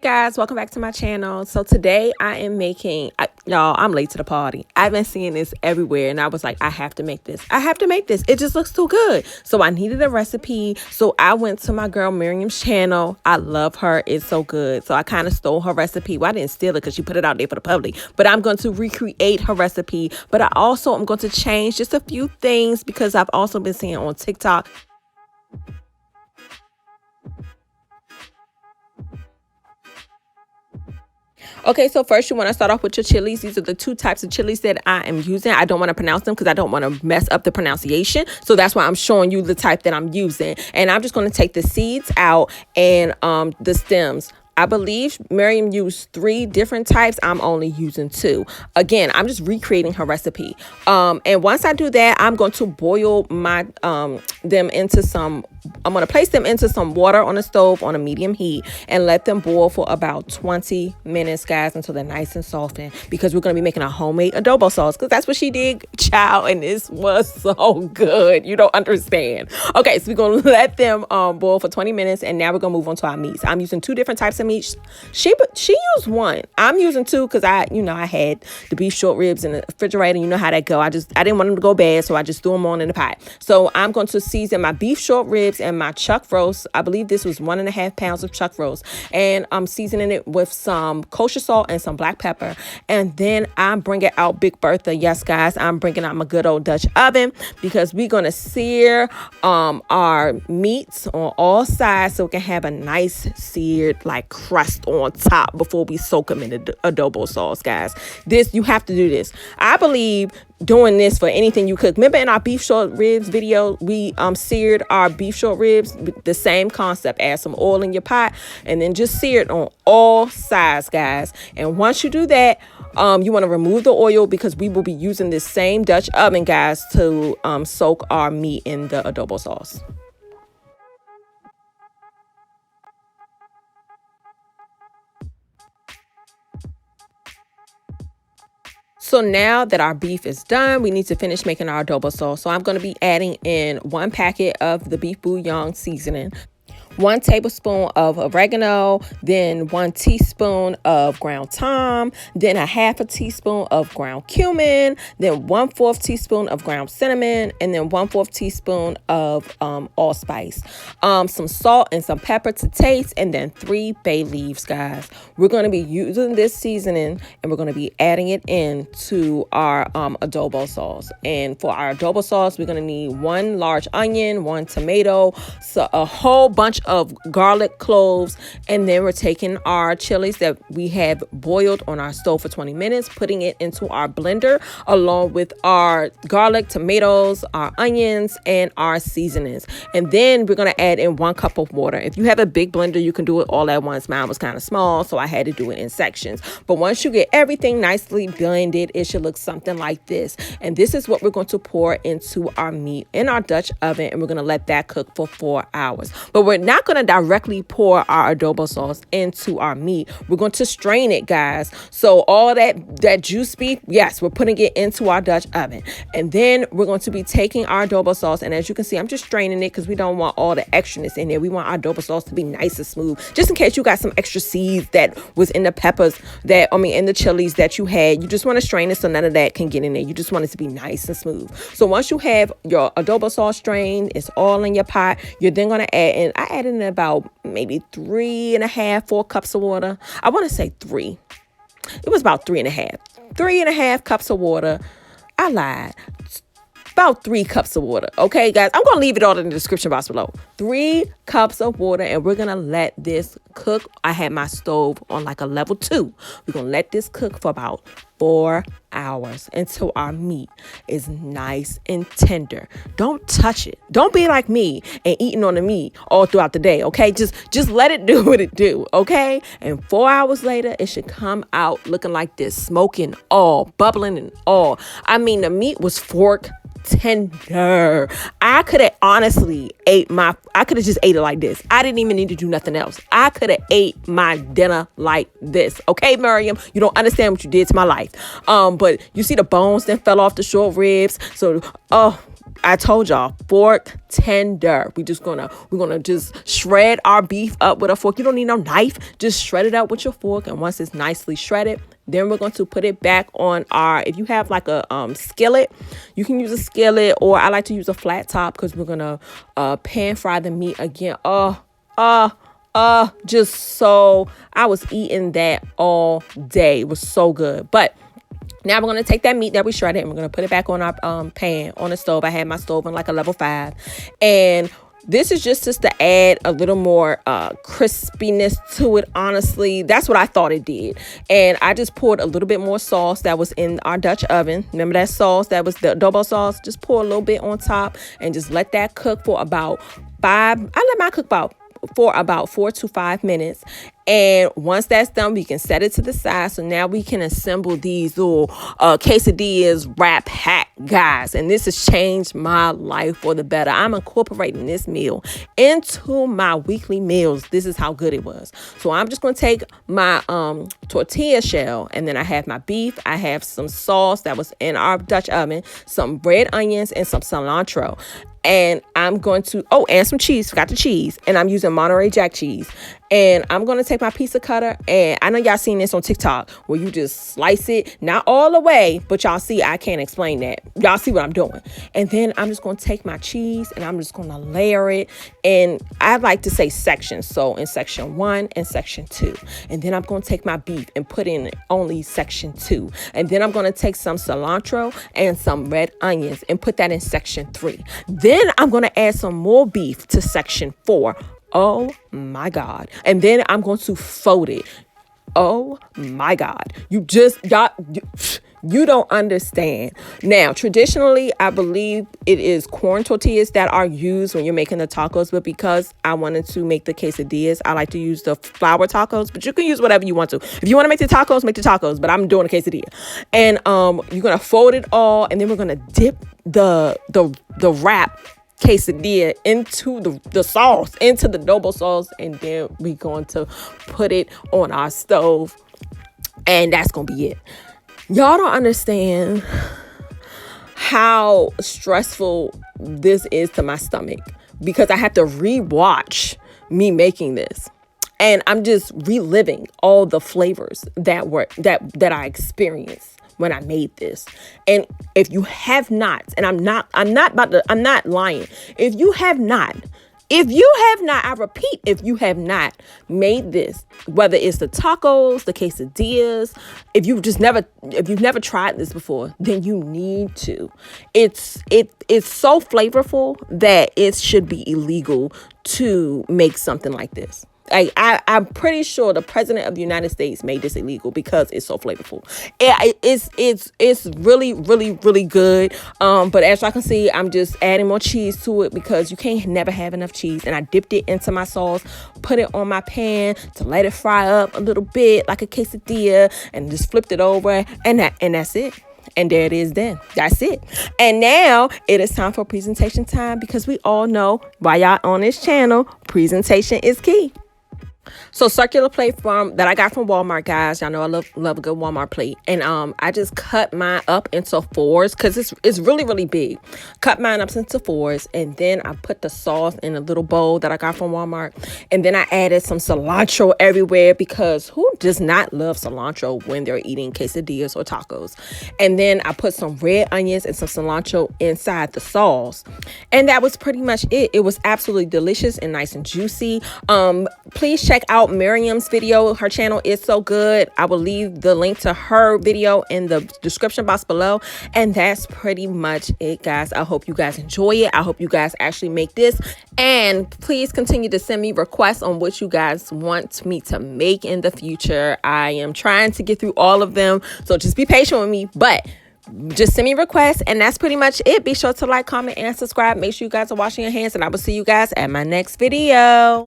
Guys, welcome back to my channel. So today I am making y'all, I'm late to the party. I've been seeing this everywhere and I was like, I have to make this. It just looks too good. So I needed a recipe. So I went to my girl Miriam's channel. I love her. It's so good. So I kind of stole her recipe. Well, I didn't steal it because she put it out there for the public, but I'm going to recreate her recipe. But I also am going to change just a few things because I've also been seeing on TikTok. Okay, so first you want to start off with your chilies. These are the two types of chilies that I am using. I don't want to pronounce them because I don't want to mess up the pronunciation. So that's why I'm showing you the type that I'm using. And I'm just going to take the seeds out and the stems. I believe Miriam used 3 different types. I'm only using 2. Again, I'm just recreating her recipe. And once I do that, I'm going to boil my I'm going to place them into some water on the stove on a medium heat and let them boil for about 20 minutes, guys, until they're nice and softened, because we're going to be making a homemade adobo sauce, because that's what she did, child, and this was so good. You don't understand. Okay, so we're going to let them boil for 20 minutes, and now we're going to move on to our meats. I'm using 2 different types of meat. She used 1. I'm using 2 because I had the beef short ribs in the refrigerator. You know how that go. I didn't want them to go bad, so I just threw them on in the pot. So I'm going to season my beef short ribs and my chuck roast. I believe this was 1.5 pounds of chuck roast, and I'm seasoning it with some kosher salt and some black pepper. And then I'm bringing out Big Bertha. Yes, guys, I'm bringing out my good old Dutch oven, because we're gonna sear our meats on all sides so we can have a nice seared like crust on top before we soak them in the adobo sauce, guys. You have to do this. I believe doing this for anything you cook. Remember in our beef short ribs video, we seared our beef short ribs. The same concept. Add some oil in your pot and then just sear it on all sides, guys. And once you do that, you want to remove the oil, because we will be using this same Dutch oven, guys, to soak our meat in the adobo sauce. So now that our beef is done, we need to finish making our adobo sauce. So I'm going to be adding in 1 packet of the beef bouillon seasoning, 1 tablespoon of oregano, then 1 teaspoon of ground thyme, then a 1/2 teaspoon of ground cumin, then 1/4 teaspoon of ground cinnamon, and then 1/4 teaspoon of allspice, some salt and some pepper to taste, and then 3 bay leaves, guys. We're going to be using this seasoning and we're going to be adding it into our adobo sauce. And for our adobo sauce, we're going to need 1 large onion, 1 tomato, so a whole bunch of garlic cloves, and then we're taking our chilies that we have boiled on our stove for 20 minutes, putting it into our blender along with our garlic, tomatoes, our onions, and our seasonings. And then we're going to add in 1 cup of water. If you have a big blender, you can do it all at once. Mine was kind of small, so I had to do it in sections. But once you get everything nicely blended, it should look something like this. And this is what we're going to pour into our meat in our Dutch oven, and we're going to let that cook for 4 hours. But we're not going to directly pour our adobo sauce into our meat. We're going to strain it, guys. So all that juice beef, yes, we're putting it into our Dutch oven. And then we're going to be taking our adobo sauce, and as you can see, I'm just straining it because we don't want all the extraness in there. We want our adobo sauce to be nice and smooth, just in case you got some extra seeds that was in the peppers in the chilies that you had. You just want to strain it so none of that can get in there. You just want it to be nice and smooth. So once you have your adobo sauce strained, it's all in your pot, you're then going to add in, I added in about maybe 3.5, 4 cups of water. I want to say 3. It was about 3.5. 3.5 cups of water. I lied. About 3 cups of water. Okay, guys, I'm going to leave it all in the description box below. 3 cups of water, and we're going to let this cook. I had my stove on like a level 2. We're going to let this cook for about 4 hours until our meat is nice and tender. Don't touch it. Don't be like me and eating on the meat all throughout the day, okay? Just let it do what it do, okay? And 4 hours later, it should come out looking like this, smoking all, bubbling and all. I mean, the meat was fork tender. I could have honestly I could have just ate it like this. I didn't even need to do nothing else. I could have ate my dinner like this. Okay, Miriam, you don't understand what you did to my life. But you see the bones that fell off the short ribs. So, I told y'all, fork tender. We're gonna just shred our beef up with a fork. You don't need no knife. Just shred it up with your fork. And once it's nicely shredded, then we're going to put it back on our, if you have like a skillet, you can use a skillet, or I like to use a flat top because we're gonna pan fry the meat again. Just so, I was eating that all day. It was so good. But now we're going to take that meat that we shredded and we're going to put it back on our pan on the stove. I had my stove on like a level 5. And this is just to add a little more crispiness to it, honestly. That's what I thought it did. And I just poured a little bit more sauce that was in our Dutch oven. Remember that sauce? That was the adobo sauce. Just pour a little bit on top and just let that cook for about 5. I let mine cook for about 4 to 5 minutes. And once that's done, we can set it to the side. So now we can assemble these little quesadillas wrap hack, guys. And this has changed my life for the better. I'm incorporating this meal into my weekly meals. This is how good it was. So I'm just going to take my tortilla shell, and then I have my beef. I have some sauce that was in our Dutch oven, some red onions, and some cilantro. And I'm going to, and some cheese, forgot the cheese. And I'm using Monterey Jack cheese. And I'm going to take my pizza cutter, and I know y'all seen this on TikTok where you just slice it, not all the way, but y'all see, I can't explain that. Y'all see what I'm doing. And then I'm just going to take my cheese and I'm just going to layer it. And I like to say sections. So in section 1 and section 2. And then I'm going to take my beef and put in only section 2. And then I'm going to take some cilantro and some red onions and put that in section 3. Then I'm going to add some more beef to section 4. Oh my God. And then I'm going to fold it. Oh my God. You don't understand. Now, traditionally, I believe it is corn tortillas that are used when you're making the tacos. But because I wanted to make the quesadillas, I like to use the flour tacos. But you can use whatever you want to. If you want to make the tacos, make the tacos. But I'm doing a quesadilla. And you're going to fold it all. And then we're going to dip the wrap quesadilla into the sauce, into the adobo sauce, and then we're going to put it on our stove, and that's gonna be it. Y'all don't understand how stressful this is to my stomach, because I have to rewatch me making this, and I'm just reliving all the flavors that I experienced when I made this. And if you have not, and I'm not lying. If you have not, I repeat, if you have not made this, whether it's the tacos, the quesadillas, if you've never tried this before, then you need to. It's so flavorful that it should be illegal to make something like this. I'm pretty sure the president of the United States made this illegal because it's so flavorful. It's really, really, really good. But as y'all can see, I'm just adding more cheese to it because you can't never have enough cheese. And I dipped it into my sauce, put it on my pan to let it fry up a little bit like a quesadilla, and just flipped it over, and that's it. And there it is then. That's it. And now it is time for presentation time, because we all know, while y'all on this channel, presentation is key. So circular plate that I got from Walmart, guys. Y'all know I love a good Walmart plate. And I just cut mine up into 4s because it's really, really big. Cut mine up into 4s, and then I put the sauce in a little bowl that I got from Walmart. And then I added some cilantro everywhere, because who does not love cilantro when they're eating quesadillas or tacos? And then I put some red onions and some cilantro inside the sauce. And that was pretty much it. It was absolutely delicious and nice and juicy. Please check out Miriam's video. Her channel is so good. I will leave the link to her video in the description box below. And that's pretty much it, guys. I hope you guys enjoy it. I hope you guys actually make this. And please continue to send me requests on what you guys want me to make in the future. I am trying to get through all of them, so just be patient with me. But just send me requests, and that's pretty much it. Be sure to like, comment, and subscribe. Make sure you guys are washing your hands, and I will see you guys at my next video.